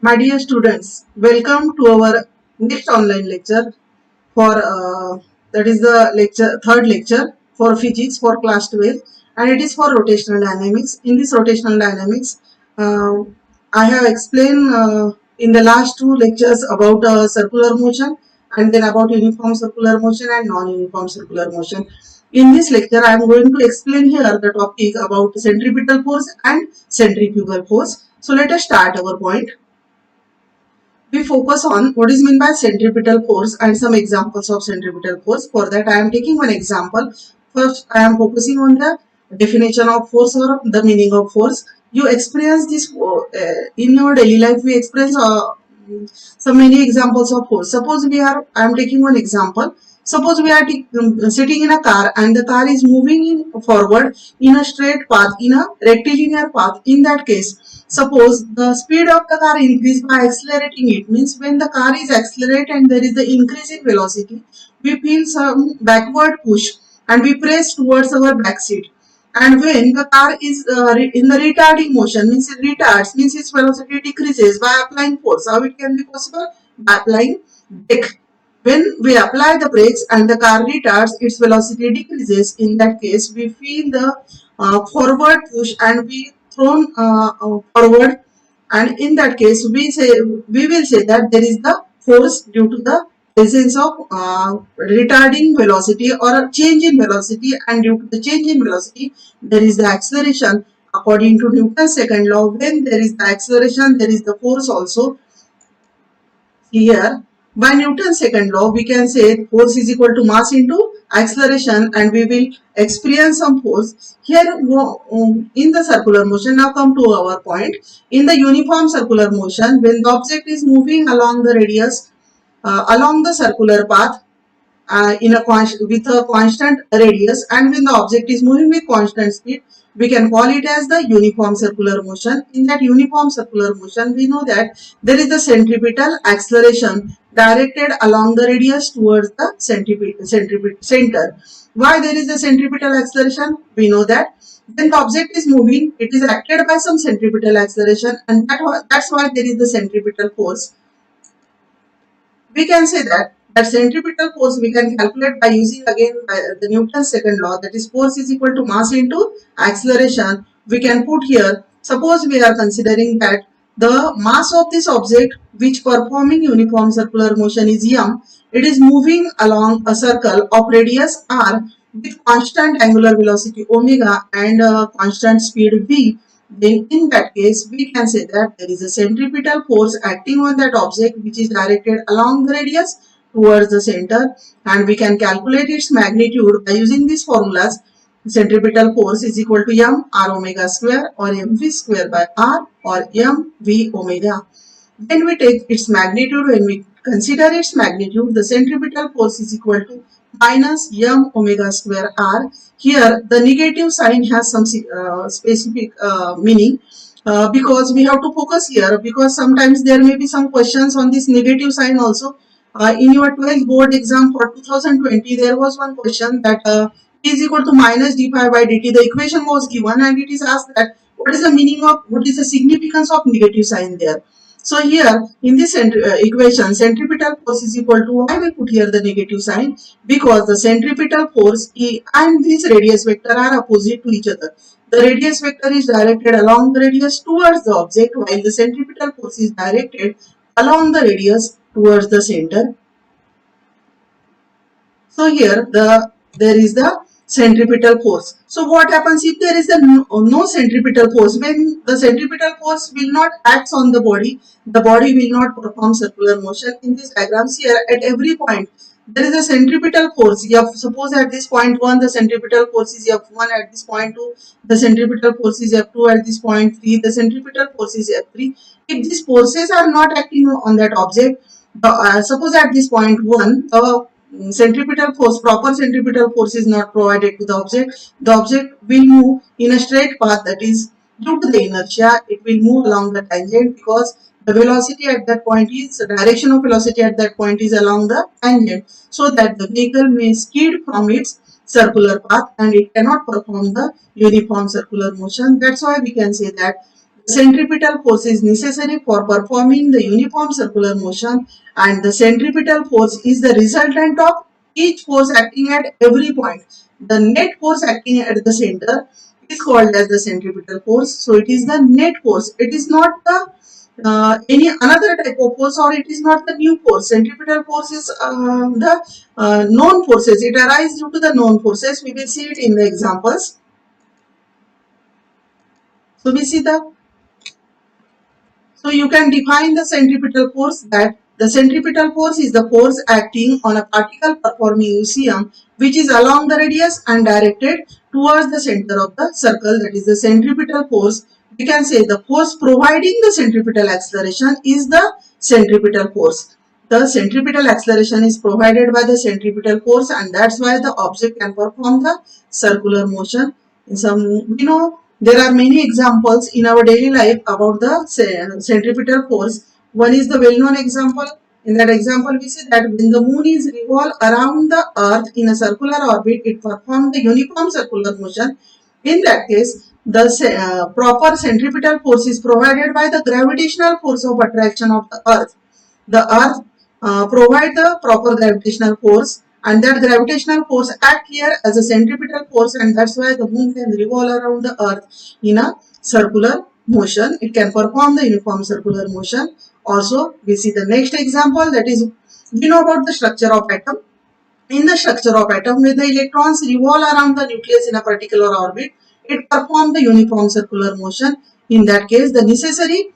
My dear students, welcome to our next online lecture for that is the third lecture for physics for class 12, and it is for rotational dynamics. In this rotational dynamics, uh, I have explained in the last two lectures about circular motion and then about uniform circular motion and non-uniform circular motion. In this lecture, I am going to explain here the topic about centripetal force and centrifugal force. So let us start our point. We focus on what is meant by centripetal force and some examples of centripetal force. For that, I am taking one example. First, I am focusing on the definition of force or the meaning of force. You experience this in your daily life. We experience so many examples of force. Suppose I am taking one example. Suppose we are sitting in a car and the car is moving forward in a straight path, in a rectilinear path. In that case, suppose the speed of the car increase by accelerating it, means when the car is accelerate and there is the increase in velocity, we feel some backward push and we press towards our back seat. And when the car is in the retarding motion, means it retards, means its velocity decreases by applying force. How it can be possible? By applying brake. When we apply the brakes and the car retards, its velocity decreases. In that case, we feel the forward push and we thrown forward, and in that case we will say that there is the force due to the presence of retarding velocity or a change in velocity, and due to the change in velocity there is the acceleration. According to Newton's second law, when there is the acceleration there is the force also. Here, by Newton's second law, we can say force is equal to mass into acceleration, and we will experience some force. Here, in the circular motion, now come to our point. In the uniform circular motion, when the object is moving along the radius, along the circular path, with a constant radius, and when the object is moving with constant speed, we can call it as the uniform circular motion. In that uniform circular motion, we know that there is the centripetal acceleration directed along the radius towards the center. Why there is the centripetal acceleration? We know that when the object is moving, it is acted by some centripetal acceleration, and that's why there is the centripetal force. We can say that centripetal force we can calculate by using again the Newton's second law, that is force is equal to mass into acceleration. We can put here, suppose we are considering that the mass of this object which performing uniform circular motion is m, it is moving along a circle of radius r with constant angular velocity omega and constant speed v. Then in that case, we can say that there is a centripetal force acting on that object which is directed along the radius towards the center, and we can calculate its magnitude by using these formulas. Centripetal force is equal to m r omega square or mv square by r or m v omega. When we take its magnitude, when we consider its magnitude, the centripetal force is equal to minus m omega square r. Here, the negative sign has some specific meaning, because we have to focus here, because sometimes there may be some questions on this negative sign also. In your 12th board exam for 2020, there was one question that is equal to minus d pi by dt. The equation was given and it is asked that what is the meaning of, what is the significance of negative sign there. So here in this equation, centripetal force is equal to, why we put here the negative sign? Because the centripetal force and this radius vector are opposite to each other. The radius vector is directed along the radius towards the object, while the centripetal force is directed along the radius towards the center. So here there is the centripetal force. So what happens if there is no centripetal force? When the centripetal force will not act on the body will not perform circular motion. In this diagrams here, at every point there is a centripetal force. Suppose at this point 1 the centripetal force is F1, at this point 2 the centripetal force is F2, at this point 3 the centripetal force is F3. If these forces are not acting on that object, suppose at this point 1 the proper centripetal force is not provided to the object will move in a straight path, that is due to the inertia, it will move along the tangent, because the velocity at that point is, the direction of velocity at that point is along the tangent, so that the vehicle may skid from its circular path and it cannot perform the uniform circular motion. That's why we can say that Centripetal force is necessary for performing the uniform circular motion, and the centripetal force is the resultant of each force acting at every point. The net force acting at the center is called as the centripetal force. So it is the net force. It is not the any another type of force, or it is not the new force. Centripetal force is the known forces. It arises due to the known forces. We will see it in the examples. So we see the So you can define the centripetal force that the centripetal force is the force acting on a particle performing UCM which is along the radius and directed towards the center of the circle, that is the centripetal force. We can say the force providing the centripetal acceleration is the centripetal force. The centripetal acceleration is provided by the centripetal force, and that's why the object can perform the circular motion. In some, we know there are many examples in our daily life about the centripetal force. One is the well-known example. In that example, we see that when the moon is revolved around the earth in a circular orbit, it performs the uniform circular motion. In that case, the proper centripetal force is provided by the gravitational force of attraction of the earth. The earth provide the proper gravitational force, and that gravitational force act here as a centripetal force, and that's why the moon can revolve around the earth in a circular motion. It can perform the uniform circular motion. Also, we see the next example, that is, we know about the structure of atom. In the structure of atom, when the electrons revolve around the nucleus in a particular orbit, it performs the uniform circular motion. In that case, the necessary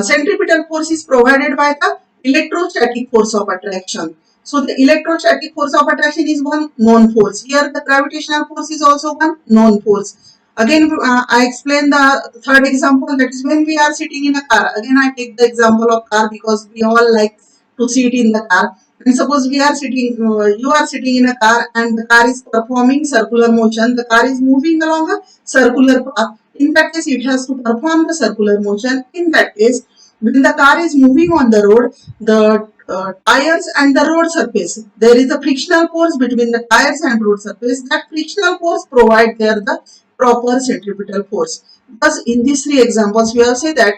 centripetal force is provided by the electrostatic force of attraction. So the electrostatic force of attraction is one known force. Here the gravitational force is also one known force. Again, I explain the third example, that is when we are sitting in a car. Again, I take the example of car because we all like to sit in the car. And suppose we are sitting, you are sitting in a car and the car is performing circular motion. The car is moving along a circular path. In that case, it has to perform the circular motion. In that case, when the car is moving on the road, the tires and the road surface, there is a frictional force between the tires and road surface. That frictional force provides there the proper centripetal force. Thus, in these three examples, we have said that,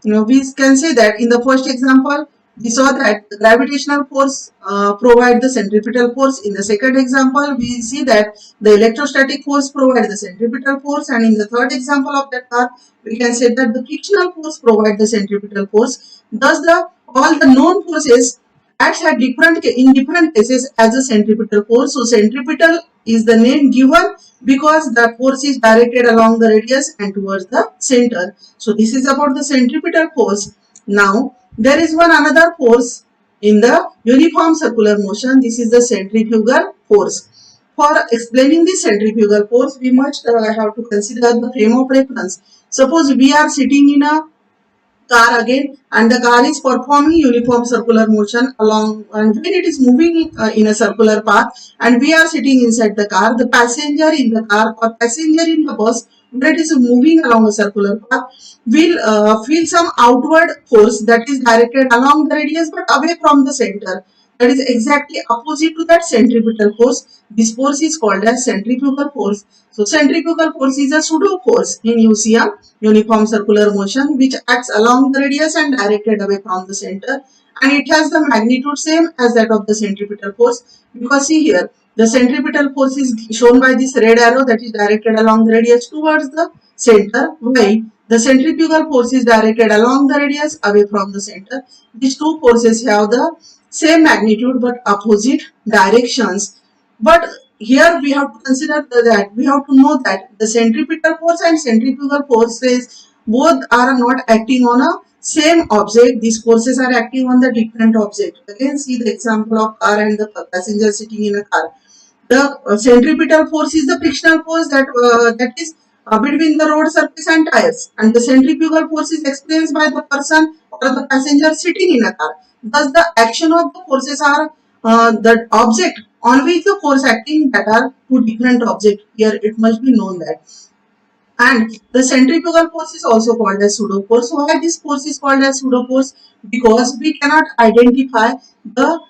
we can say that in the first example, we saw that the gravitational force provides the centripetal force. In the second example, we see that the electrostatic force provides the centripetal force, and in the third example of that car, we can say that the frictional force provides the centripetal force. Thus, all the known forces acts at in different cases as a centripetal force. So, centripetal is the name given because the force is directed along the radius and towards the center. So, this is about the centripetal force. Now, there is one another force in the uniform circular motion. This is the centrifugal force. For explaining the centrifugal force, we must have to consider the frame of reference. Suppose we are sitting in a car again, and the car is performing uniform circular motion along, and when it is moving in a circular path and we are sitting inside the car, the passenger in the car or passenger in the bus, when it is moving along a circular path, will feel some outward force that is directed along the radius but away from the center. That is exactly opposite to that centripetal force. This force is called as centrifugal force. So centrifugal force is a pseudo force in UCM, uniform circular motion, which acts along the radius and directed away from the center, and it has the magnitude same as that of the centripetal force, because see here, the centripetal force is shown by this red arrow that is directed along the radius towards the center, while the centrifugal force is directed along the radius away from the center. These two forces have the same magnitude but opposite directions. But here we have to consider that we have to know that the centripetal force and centrifugal forces both are not acting on a same object. These forces are acting on the different object. Again, see the example of car and the passenger sitting in a car. The centripetal force is the frictional force that is between the road surface and tires, and the centrifugal force is experienced by the person or the passenger sitting in a car. Thus, the action of the forces are the object on which the force acting, that are two different objects. Here, it must be known that. And the centrifugal force is also called as pseudo force. So why this force is called as pseudo force? Because we cannot identify the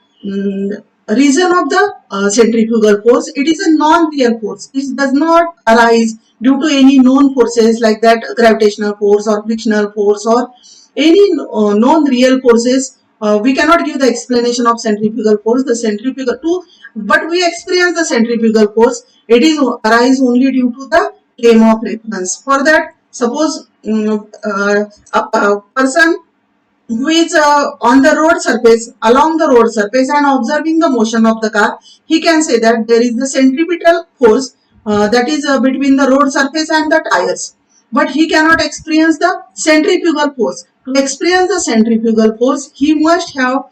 reason of the centrifugal force. It is a non-real force. It does not arise due to any known forces like that gravitational force or frictional force or any known real forces. We cannot give the explanation of centrifugal force, the centrifugal too, but we experience the centrifugal force. It is arise only due to the frame of reference. For that, suppose a person who is on the road surface, along the road surface and observing the motion of the car, he can say that there is the centripetal force that is between the road surface and the tires. But he cannot experience the centrifugal force. To experience the centrifugal force, he must have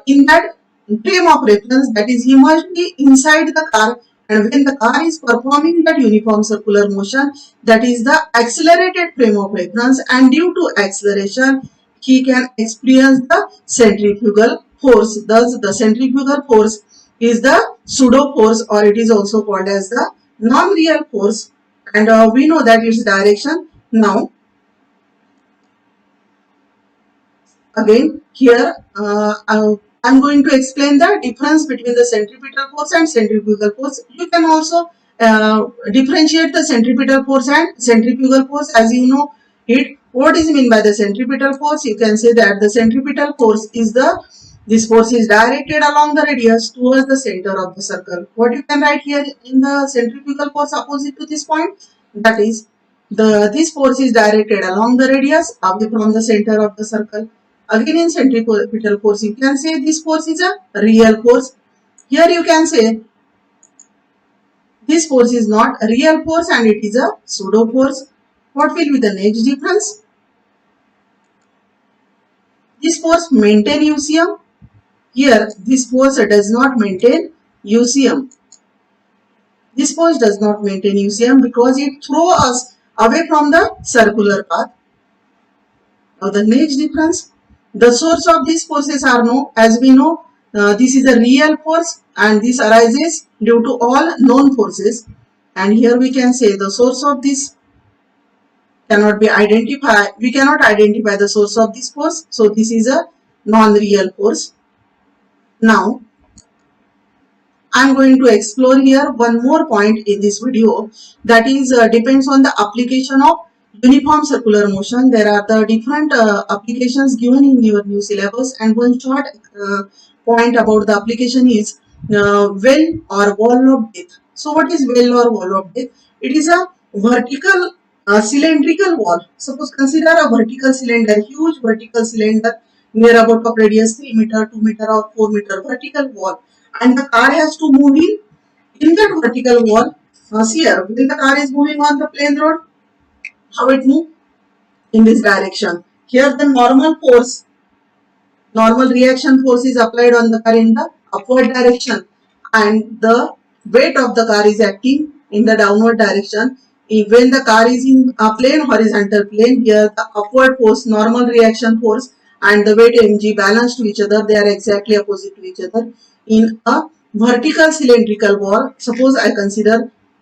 in that frame of reference, that is, he must be inside the car. And when the car is performing that uniform circular motion, that is the accelerated frame of reference, and due to acceleration, he can experience the centrifugal force. Thus, the centrifugal force is the pseudo force, or it is also called as the non-real force, and we know that its direction. Now, again here I'm going to explain the difference between the centripetal force and centrifugal force. You can also differentiate the centripetal force and centrifugal force. As you know it, what is mean by the centripetal force? You can say that the centripetal force is this force is directed along the radius towards the center of the circle. What you can write here in the centrifugal force opposite to this point? That is, this force is directed along the radius away from the center of the circle. Again, in centripetal force, you can say this force is a real force. Here you can say this force is not a real force and it is a pseudo force. What will be the next difference? This force maintain UCM. Here, this force does not maintain UCM. This force does not maintain UCM because it throws us away from the circular path. Now, the next difference, the source of these forces are known. As we know, this is a real force and this arises due to all known forces. And here we can say the source of this cannot be identified. We cannot identify the source of this force. So this is a non-real force. Now, I am going to explore here one more point in this video, that is depends on the application of uniform circular motion. There are the different applications given in your new syllabus, and one short point about the application is well or wall of death. So what is well or wall of death? It is a vertical cylindrical wall. Suppose consider a vertical cylinder, huge vertical cylinder near about of radius 3 meter, 2 meter or 4 meter vertical wall, and the car has to move in that vertical wall. See here, when the car is moving on the plain road, how it move? In this direction. Here the normal reaction force is applied on the car in the upward direction, and the weight of the car is acting in the downward direction. When the car is in a plane, horizontal plane, here the upward force, normal reaction force, and the weight mg balance to each other. They are exactly opposite to each other. In a vertical cylindrical wall, suppose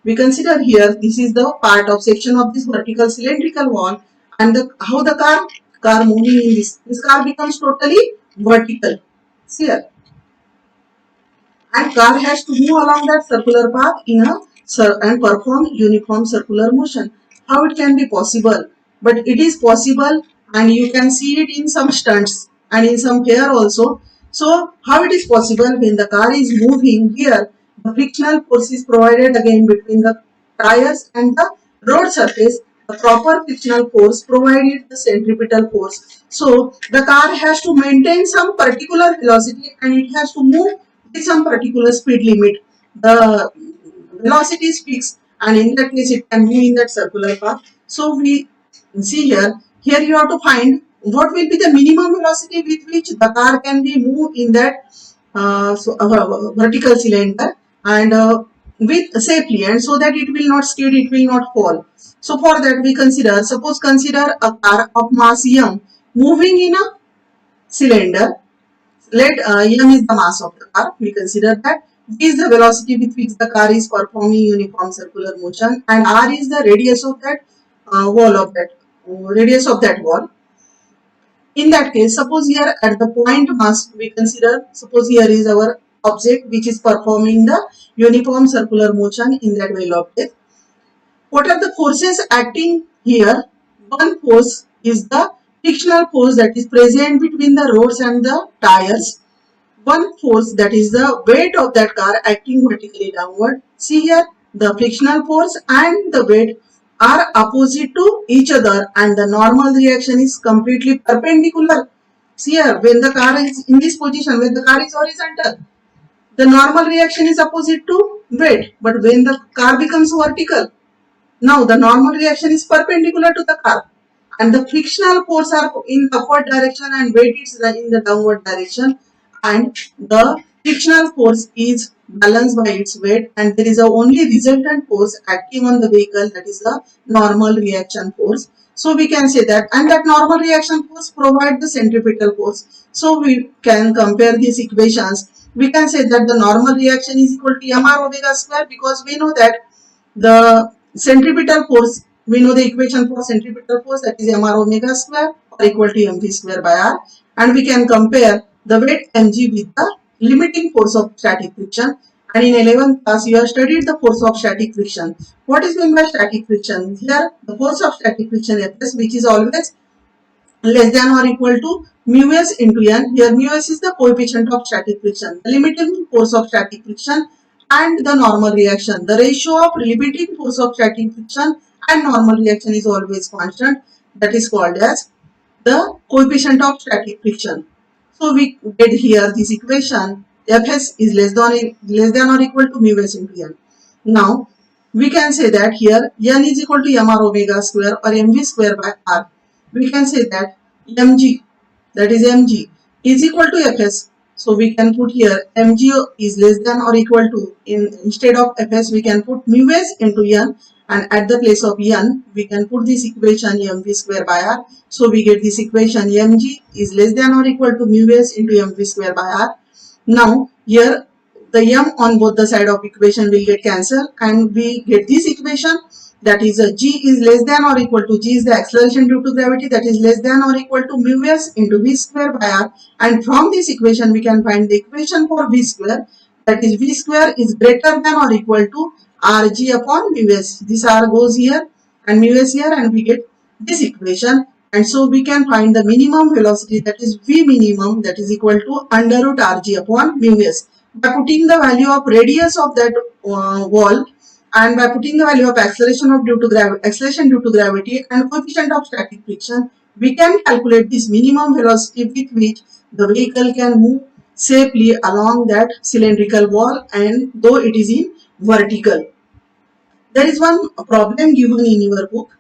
we consider here, this is the part of section of this vertical cylindrical wall, and how the car moving in this car becomes totally vertical. See here, and car has to move along that circular path and perform uniform circular motion. How it can be possible? But it is possible, and you can see it in some stunts and in some fair also. So how it is possible? When the car is moving here, the frictional force is provided again between the tires and the road surface. The proper frictional force provided the centripetal force. So the car has to maintain some particular velocity and it has to move with some particular speed limit. The velocity is fixed, and in that case it can move in that circular path. So we see here you have to find what will be the minimum velocity with which the car can be moved in that vertical cylinder, and with safely, and so that it will not skid, it will not fall. So for that we consider a car of mass m moving in a cylinder. Let m is the mass of the car. We consider that v is the velocity with which the car is performing uniform circular motion, and r is the radius of that wall. In that case, suppose here at the point mass we consider, suppose here is our object which is performing the uniform circular motion in that well of death. What are the forces acting here? One force is the frictional force that is present between the rods and the tires. One force, that is the weight of that car acting vertically downward. See here, the frictional force and the weight are opposite to each other and the normal reaction is completely perpendicular. See here, when the car is in this position, when the car is horizontal, the normal reaction is opposite to weight. But when the car becomes vertical, now the normal reaction is perpendicular to the car and the frictional force are in the upward direction and weight is in the downward direction, and the frictional force is balanced by its weight and there is a only resultant force acting on the vehicle, that is the normal reaction force. So we can say that, and that normal reaction force provides the centripetal force. So we can compare these equations. We can say that the normal reaction is equal to mr omega square, because we know that the centripetal force, we know the equation for centripetal force, that is mr omega square or equal to mv square by r, and we can compare the weight mg with the limiting force of static friction. And in 11th class you have studied the force of static friction. What is meant by static friction? Here the force of static friction Fs, which is always less than or equal to mu s into n. Here mu s is the coefficient of static friction, the limiting force of static friction and the normal reaction. The ratio of limiting force of static friction and normal reaction is always constant. That is called as the coefficient of static friction. So we get here this equation Fs is less than or equal to mu s into n. Now we can say that here n is equal to mr omega square or mv square by r. We can say that mg, that is mg, is equal to fs. So we can put here mg is less than or equal to, instead of fs we can put mu s into n, and at the place of n we can put this equation mv square by r. So we get this equation mg is less than or equal to mu s into mv square by r. Now here the m on both the side of equation will get cancelled and we get this equation, that is g is less than or equal to, g is the acceleration due to gravity, that is less than or equal to mu s into v square by r. And from this equation we can find the equation for v square, that is v square is greater than or equal to rg upon mu s. This r goes here and mu s here and we get this equation. And so we can find the minimum velocity, that is v minimum, that is equal to under root rg upon mu s. By putting the value of radius of that wall and by putting the value of acceleration due to gravity and coefficient of static friction, we can calculate this minimum velocity with which the vehicle can move safely along that cylindrical wall, and though it is in vertical. There is one problem given in your book.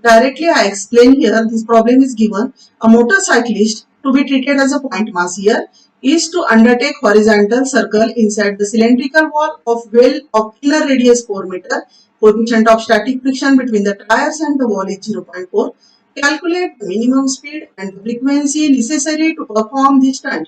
Directly I explain here, this problem is given. A motorcyclist to be treated as a point mass here is to undertake horizontal circle inside the cylindrical wall of well of inner radius 4 meter. Coefficient of static friction between the tires and the wall is 0.4. Calculate the minimum speed and the frequency necessary to perform this stunt.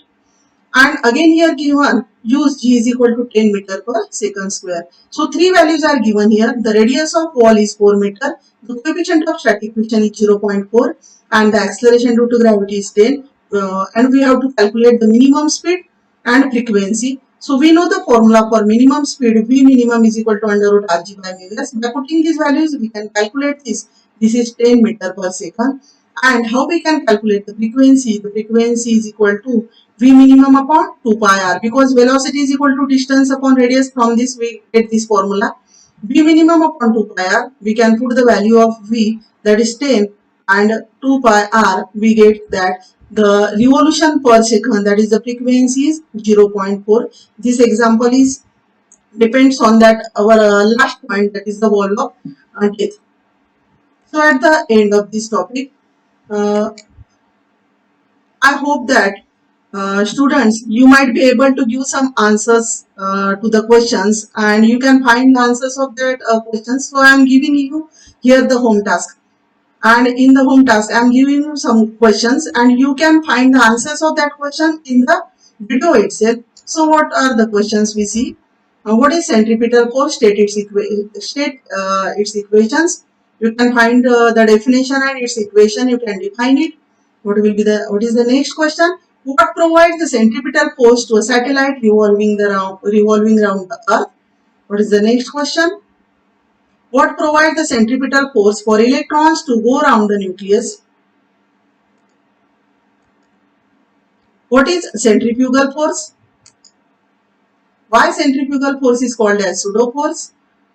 And again here given, use g is equal to 10 meter per second square. So three values are given here. The radius of wall is 4 meter, the coefficient of static friction is 0.4 and the acceleration due to gravity is 10. And we have to calculate the minimum speed and frequency. So we know the formula for minimum speed, v minimum is equal to under root rg by mu s. By putting these values we can calculate this. This is 10 meter per second. And how we can calculate the frequency? The frequency is equal to v minimum upon 2 pi r, because velocity is equal to distance upon radius. From this we get this formula v minimum upon 2 pi r. We can put the value of v, that is 10, and 2 pi r we get that the revolution per second, that is the frequency is 0.4. This example is depends on that our last point, that is the wall of death. So at the end of this topic, I hope that students, you might be able to give some answers to the questions and you can find the answers of that questions. So I am giving you here the home task, and in the home task I am giving you some questions and you can find the answers of that question in the video itself. So what are the questions we see? What is centripetal force? State its equations. You can find the definition and its equation. You can define it. What is the next question? What provides the centripetal force to a satellite revolving around the Earth? What is the next question? What provides the centripetal force for electrons to go around the nucleus? What is centrifugal force? Why centrifugal force is called as pseudo force?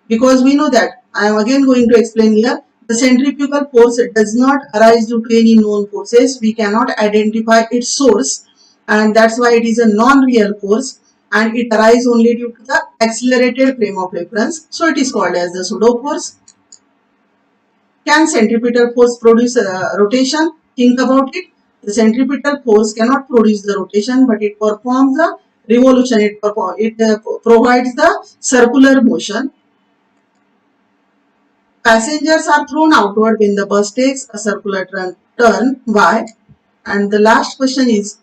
Because we know that, I am again going to explain here, the centrifugal force does not arise due to any known forces. We cannot identify its source, and that's why it is a non-real force, and it arises only due to the accelerated frame of reference. So it is called as the pseudo force. Can centripetal force produce rotation? Think about it. The centripetal force cannot produce the rotation, but it performs the revolution. It provides the circular motion. Passengers are thrown outward when the bus takes a circular turn. Why? And the last question is,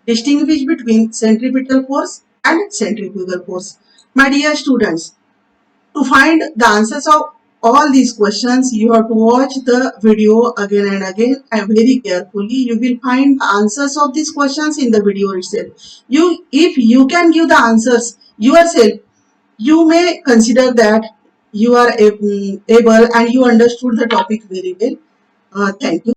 distinguish between centripetal force and centrifugal force. My dear students, to find the answers of all these questions, you have to watch the video again and again and very carefully. You will find the answers of these questions in the video itself. If you can give the answers yourself, you may consider that you are able and you understood the topic very well. Thank you.